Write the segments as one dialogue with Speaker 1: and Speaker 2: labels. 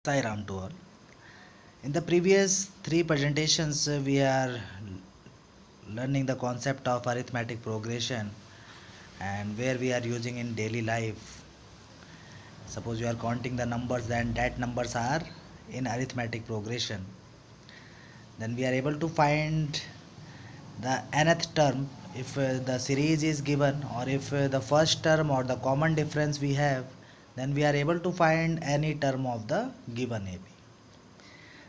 Speaker 1: Sai Ram to all. In the previous three presentations, we are learning the concept of arithmetic progression and where we are using in daily life. Suppose you are counting the numbers, then that numbers are in arithmetic progression. Then we are able to find the nth term if the series is given, or if the first term or the common difference we have, then we are able to find any term of the given AP.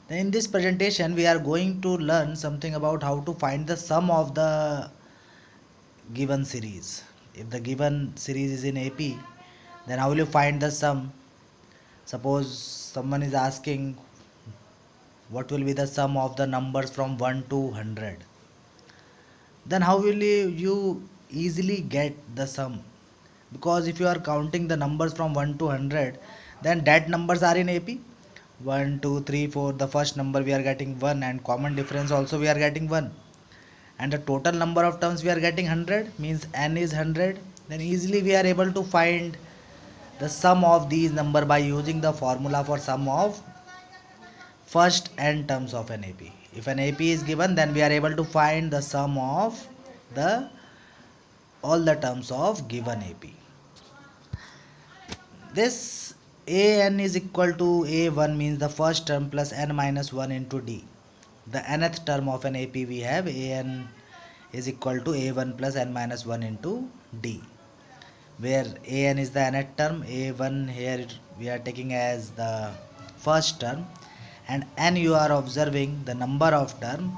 Speaker 1: Then in this presentation we are going to learn something about how to find the sum of the given series. If the given series is in AP, then how will you find the sum? Suppose someone is asking what will be the sum of the numbers from 1 to 100. Then how will you easily get the sum? Because if you are counting the numbers from 1 to 100, then that numbers are in AP. 1 2 3 4, the first number we are getting 1, and common difference also we are getting 1, and the total number of terms we are getting 100, means n is 100. Then easily we are able to find the sum of these number by using the formula for sum of first n terms of an AP. If an AP is given, then we are able to find the sum of the all the terms of given AP. This an is equal to a1 means the first term plus n minus 1 into d. The nth term of an AP we have an is equal to a1 plus n minus 1 into d, where an is the nth term, a1 here we are taking as the first term, and n you are observing the number of term,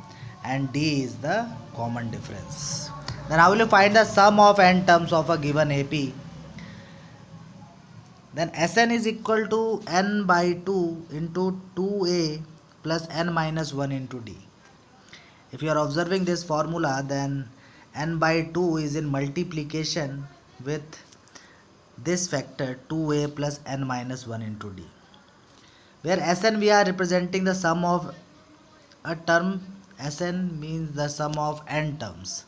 Speaker 1: and d is the common difference. Then how will you find the sum of n terms of a given AP? Then Sn is equal to n by 2 into 2a plus n minus 1 into d. If you are observing this formula, then n by 2 is in multiplication with this factor 2a plus n minus 1 into d. Where Sn we are representing the sum of a term. Sn means the sum of n terms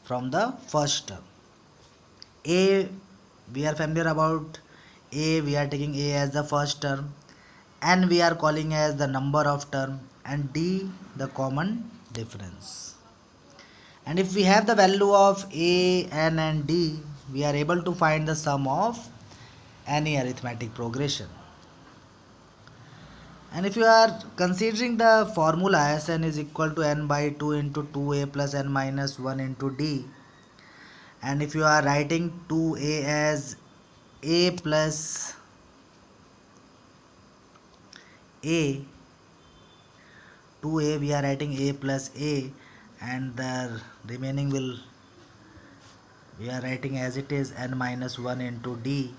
Speaker 1: from the first term. A we are familiar about. A we are taking a as the first term, n we are calling as the number of term, and d the common difference. And if we have the value of a, n and d, we are able to find the sum of any arithmetic progression. And if you are considering the formula Sn is equal to n by 2 into 2a plus n minus 1 into d, and if you are writing 2a as a plus a, 2a we are writing a plus a, and the remaining will we are writing as it is n minus 1 into d.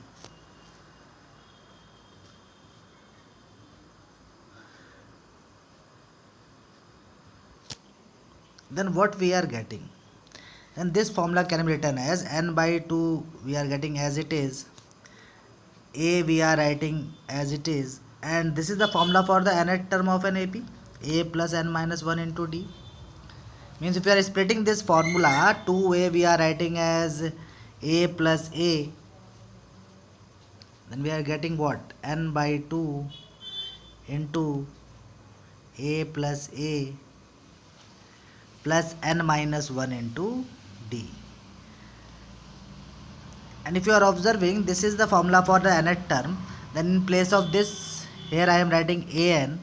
Speaker 1: Then what we are getting, and this formula can be written as n by 2 we are getting as it is, a we are writing as it is, and this is the formula for the nth term of an AP, a plus n minus 1 into d. Means if we are splitting this formula, 2a we are writing as a plus a, then we are getting what, n by 2 into a plus a plus n minus 1 into d. And if you are observing, this is the formula for the nth term, then in place of this here I am writing an,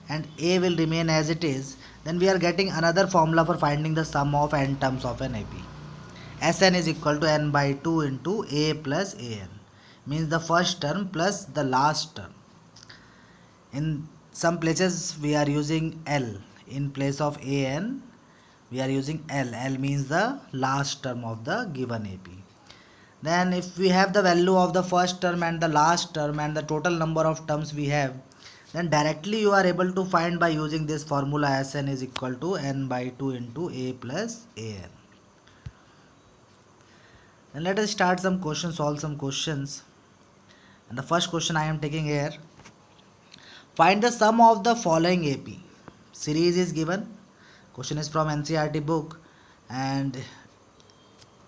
Speaker 1: and a will remain as it is. Then we are getting another formula for finding the sum of n terms of an AP. Sn is equal to n by 2 into a plus an, means the first term plus the last term. In some places we are using L in place of an, we are using L. L means the last term of the given AP. Then if we have the value of the first term and the last term and the total number of terms we have, then directly you are able to find by using this formula Sn is equal to n by 2 into a plus an. Then let us start some questions, solve some questions. And the first question I am taking here, find the sum of the following AP. Series is given. Question is from NCERT book, and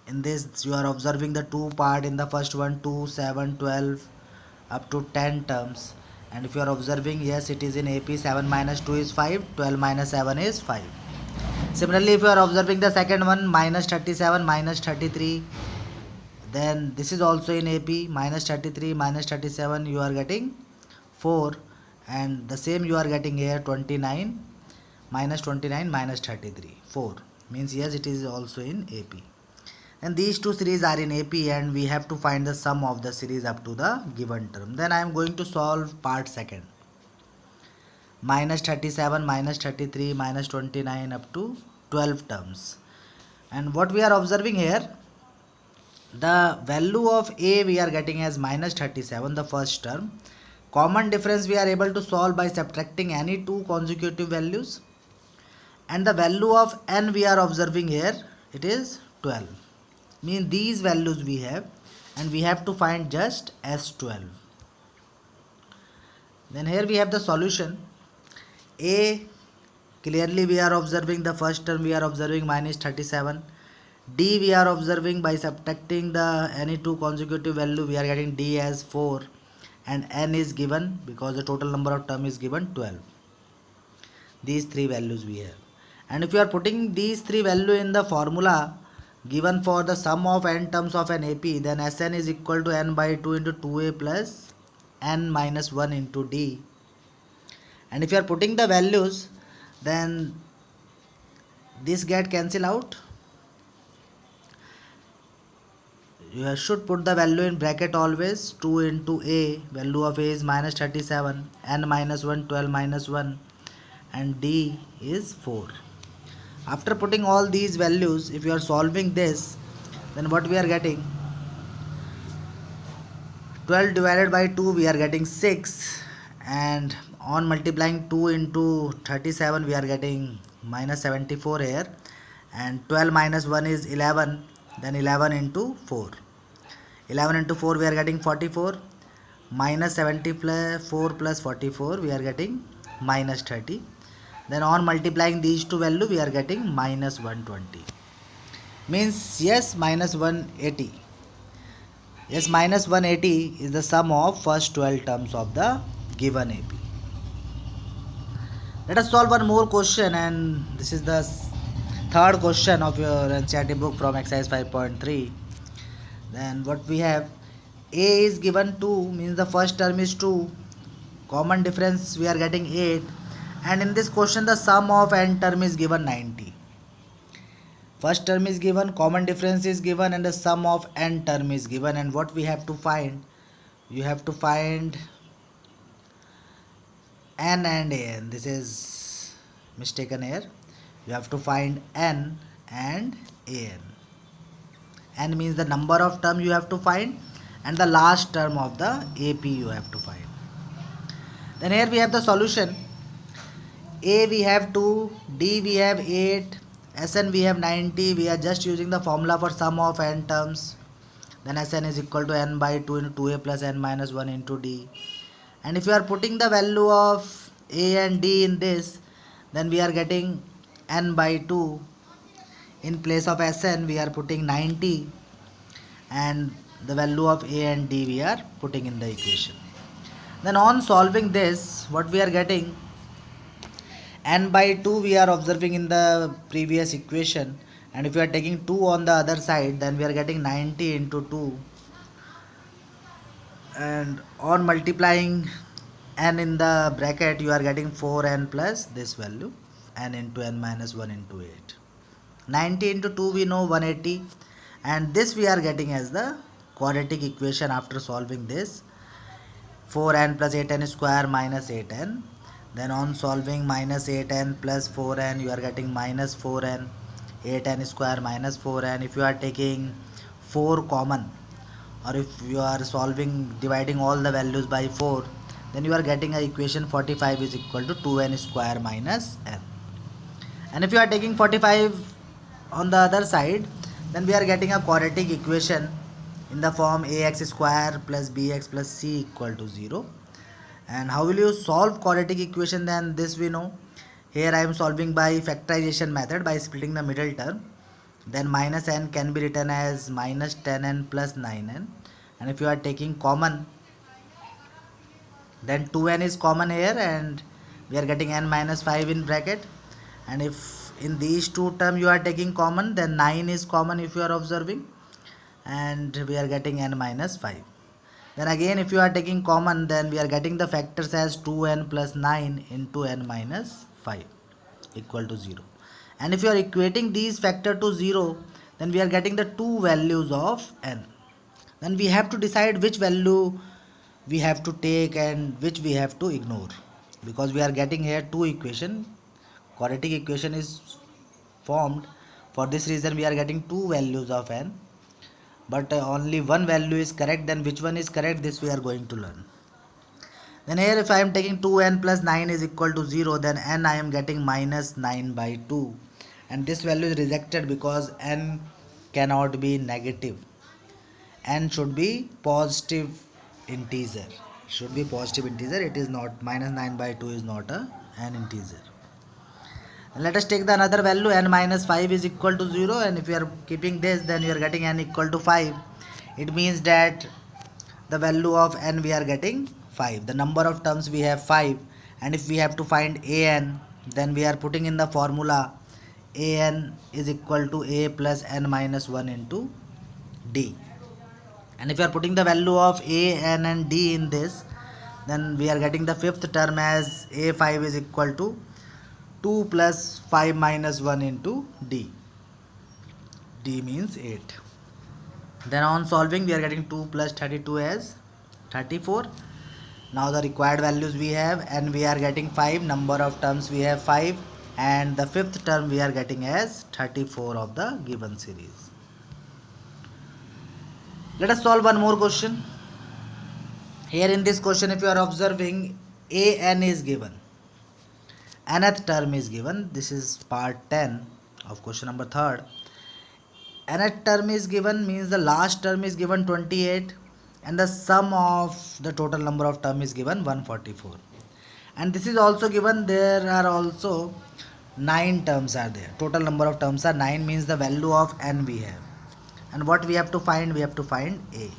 Speaker 1: in this you are observing the two part. In the first one, 2 7 12 up to 10 terms. And if you are observing, yes, it is in AP. 7 minus 2 is 5, 12 minus 7 is 5. Similarly, if you are observing the second one, minus 37 minus 33, then this is also in AP. Minus 33 minus 37, you are getting 4, and the same you are getting here, 29 minus 29 minus 33, 4, means yes, it is also in AP. And these two series are in AP, and we have to find the sum of the series up to the given term. Then I am going to solve part second. Minus 37 minus 33 minus 29 up to 12 terms. And what we are observing here, the value of A we are getting as minus 37, the first term. Common difference we are able to solve by subtracting any two consecutive values. And the value of N we are observing here, it is 12. Mean these values we have, and we have to find just S12. Then here we have the solution. A, clearly we are observing the first term, we are observing minus 37. D we are observing by subtracting the any two consecutive value, we are getting D as 4, and N is given because the total number of term is given 12. These three values we have, and if you are putting these three value in the formula given for the sum of n terms of an AP, then Sn is equal to n by 2 into 2a plus n minus 1 into D. And if you are putting the values, then this get cancel out. You should put the value in bracket always. 2 into a, value of a is minus 37, n minus 1, 12 minus 1, and D is 4. After putting all these values, if you are solving this, then what we are getting, 12 divided by 2 we are getting 6, and on multiplying 2 into 37 we are getting minus 74 here, and 12 minus 1 is 11, then 11 into 4, 11 into 4 we are getting 44, minus 74 plus 44 we are getting minus 30. Then on multiplying these two value we are getting minus 120. Means yes, minus 180. Yes, minus 180 is the sum of first 12 terms of the given AP. Let us solve one more question, and this is the third question of your NCERT book from exercise 5.3. Then what we have, A is given 2, means the first term is 2. Common difference we are getting 8. And in this question the sum of n term is given 90. First term is given, common difference is given, and the sum of n term is given. And what we have to find, you have to find n and an. This is mistaken here. You have to find n and an. N means the number of term you have to find, and the last term of the AP you have to find. Then here we have the solution. A we have 2, D we have 8, Sn we have 90. We are just using the formula for sum of n terms. Then Sn is equal to n by 2 into 2a plus n minus 1 into D. And if you are putting the value of A and D in this, then we are getting n by 2. In place of Sn we are putting 90, and the value of A and D we are putting in the equation. Then on solving this, what we are getting, n by 2 we are observing in the previous equation, and if we are taking 2 on the other side, then we are getting 90 into 2, and on multiplying n in the bracket you are getting 4n plus this value, n into n minus 1 into 8. 90 into 2 we know 180, and this we are getting as the quadratic equation after solving this, 4n plus 8n square minus 8n. Then on solving minus 8n plus 4n, you are getting minus 4n, 8n square minus 4n. If you are taking 4 common, or if you are solving dividing all the values by 4, then you are getting a equation 45 is equal to 2n square minus n. And if you are taking 45 on the other side, then we are getting a quadratic equation in the form ax square plus bx plus c equal to 0. And how will you solve quadratic equation? Then this we know. Here I am solving by factorization method by splitting the middle term. Then minus n can be written as minus 10n plus 9n. And if you are taking common, Then 2n is common here and we are getting n minus 5 in bracket. And if in these two terms you are taking common, then 9 is common if you are observing, and we are getting n minus 5. Then again if you are taking common, then we are getting the factors as 2n plus 9 into n minus 5 equal to 0. And if you are equating these factor to 0, then we are getting the two values of n. Then we have to decide which value we have to take and which we have to ignore, because we are getting here two equation. Quadratic equation is formed. For this reason we are getting two values of n, but only one value is correct. Then which one is correct, this we are going to learn. Then here if I am taking 2n plus 9 is equal to 0, then n I am getting minus 9 by 2, and this value is rejected because n cannot be negative. N should be positive integer. Should be positive integer. It is not. Minus 9 by 2 is not a an integer. And let us take the another value. N minus 5 is equal to 0, and if you are keeping this, then you are getting n equal to 5. It means that the value of n we are getting 5. The number of terms we have 5, and if we have to find an, then we are putting in the formula an is equal to a plus n minus 1 into d. And if you are putting the value of a, n and d in this, then we are getting the fifth term as a5 is equal to 2 plus 5 minus 1 into d. D means 8. Then on solving we are getting 2 plus 32 as 34. Now the required values we have, and we are getting 5. Number of terms we have 5, and the fifth term we are getting as 34 of the given series. Let us solve one more question. Here in this question, if you are observing, an is given, nth term is given. This is part 10 of question number 3rd. Nth term is given means the last term is given 28, and the sum of the total number of term is given 144. And this is also given, there are also 9 terms are there. Total number of terms are 9, means the value of n we have. And what we have to find? We have to find a.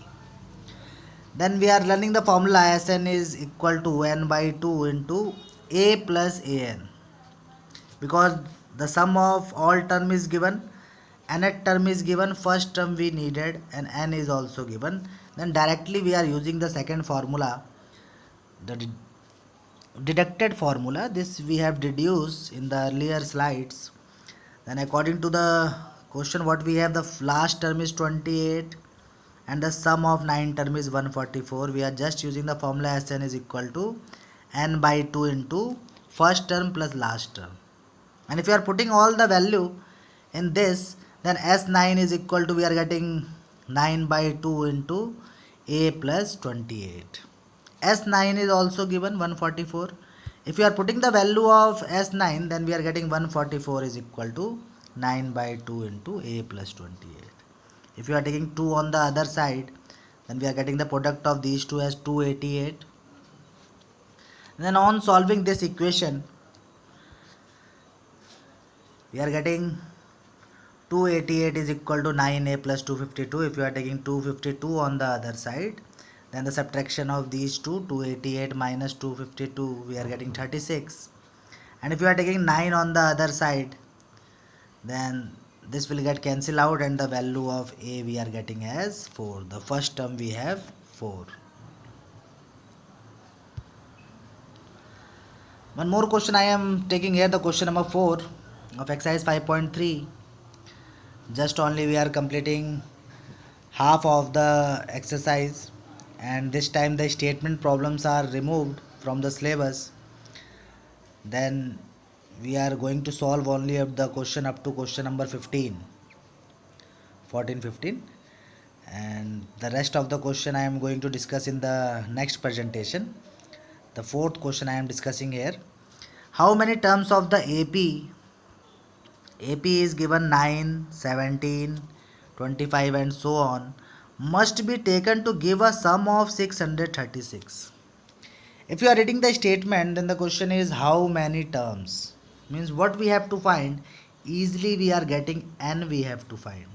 Speaker 1: Then we are learning the formula Sn is equal to n by 2 into a plus an, because the sum of all term is given, nth term is given, first term we needed, and n is also given. Then directly we are using the second formula, the deducted formula. This we have deduced in the earlier slides. Then according to the question, what we have, the last term is 28 and the sum of 9 term is 144. We are just using the formula Sn is equal to n by 2 into first term plus last term. And if you are putting all the value in this, then S9 is equal to, we are getting 9 by 2 into a plus 28. S9 is also given 144. If you are putting the value of S9, then we are getting 144 is equal to 9 by 2 into a plus 28. If you are taking 2 on the other side, then we are getting the product of these two as 288. Then on solving this equation, we are getting 288 is equal to 9a plus 252. If you are taking 252 on the other side, then the subtraction of these two, 288 minus 252, we are getting 36. And if you are taking 9 on the other side, then this will get cancelled out, and the value of a we are getting as 4. The first term we have 4. One more question I am taking here, the question number 4 of exercise 5.3. Just only we are completing half of the exercise, and this time the statement problems are removed from the syllabus. Then we are going to solve only of the question up to question number 15, 14, 15, and the rest of the question I am going to discuss in the next presentation. The fourth question I am discussing here. How many terms of the AP is given 9, 17, 25 and so on, must be taken to give a sum of 636. If you are reading the statement, then the question is how many terms, means what we have to find. Easily we are getting n we have to find.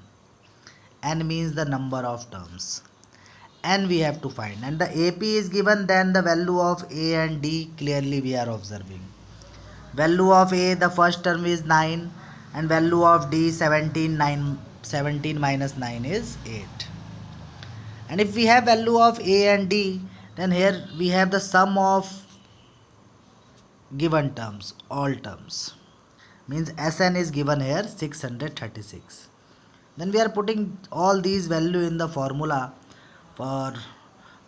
Speaker 1: N means the number of terms. n we have to find, and the AP is given, then the value of A and D clearly we are observing. Value of A, the first term is 9, and value of D 17, 17 minus 9 is 8. And if we have value of A and D, then here we have the sum of given terms, all terms. Means Sn is given here 636. Then we are putting all these value in the formula for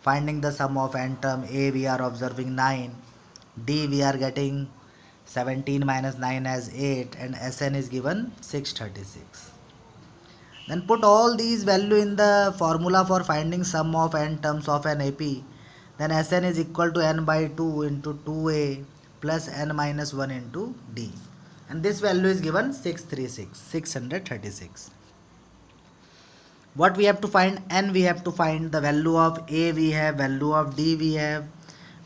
Speaker 1: finding the sum of n term. A we are observing 9, D we are getting 17 minus 9 as 8, and Sn is given 636. Then put all these value in the formula for finding sum of n terms of an AP. Then Sn is equal to n by 2 into 2A plus n minus 1 into D. And this value is given 636. What we have to find? N we have to find. The value of A we have, value of D we have.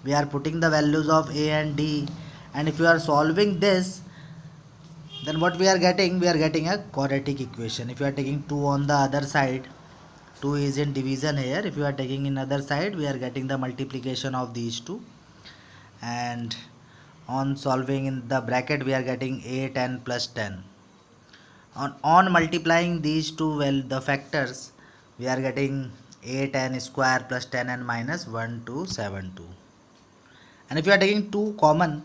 Speaker 1: We are putting the values of A and D. And if you are solving this, then what we are getting? We are getting a quadratic equation. If you are taking 2 on the other side, 2 is in division here. If you are taking in other side, we are getting the multiplication of these two. And on solving in the bracket, we are getting 8 and plus 10. On multiplying these two, well, the factors, we are getting 8n square plus 10n minus 1272. And if you are taking 2 common,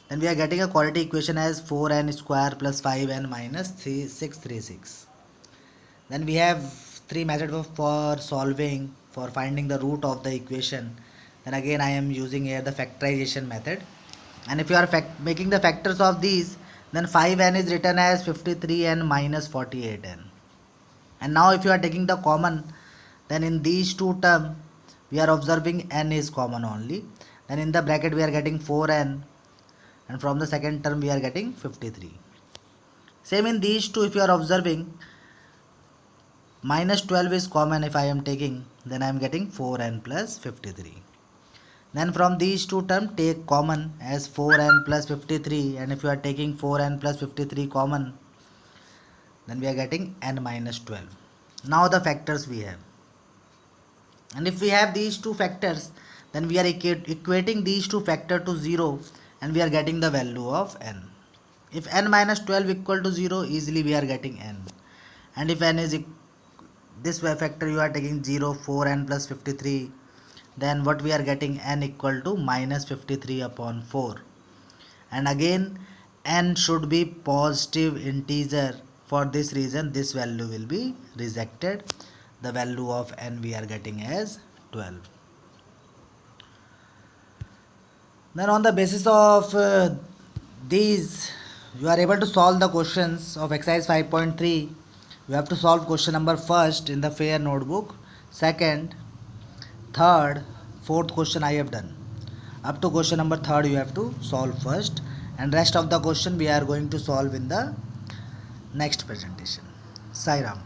Speaker 1: then we are getting a quadratic equation as 4n square plus 5n minus 636. Then we have three methods for solving, for finding the root of the equation. Then again I am using here the factorization method. And if you are making the factors of these, then 5n is written as 53n minus 48n. And now if you are taking the common, then in these two terms we are observing n is common only. Then in the bracket we are getting 4n, and from the second term we are getting 53. Same in these two, if you are observing, minus 12 is common. If I am taking, then I am getting 4n plus 53. Then from these two terms take common as 4n plus 53, and if you are taking 4n plus 53 common, then we are getting n minus 12. Now the factors we have, and if we have these two factors, then we are equating these two factors to 0, and we are getting the value of n. If n minus 12 equal to 0, easily we are getting n. And if n is this factor, you are taking 0, 4n plus 53, then what we are getting? N equal to minus 53 upon 4. And again n should be positive integer. For this reason this value will be rejected. The value of n we are getting as 12. Then on the basis of these, you are able to solve the questions of exercise 5.3. You have to solve question number first in the fair notebook, second, third, fourth question I have done. Up to question number third you have to solve first, and rest of the question we are going to solve in the next presentation. Sai Ram.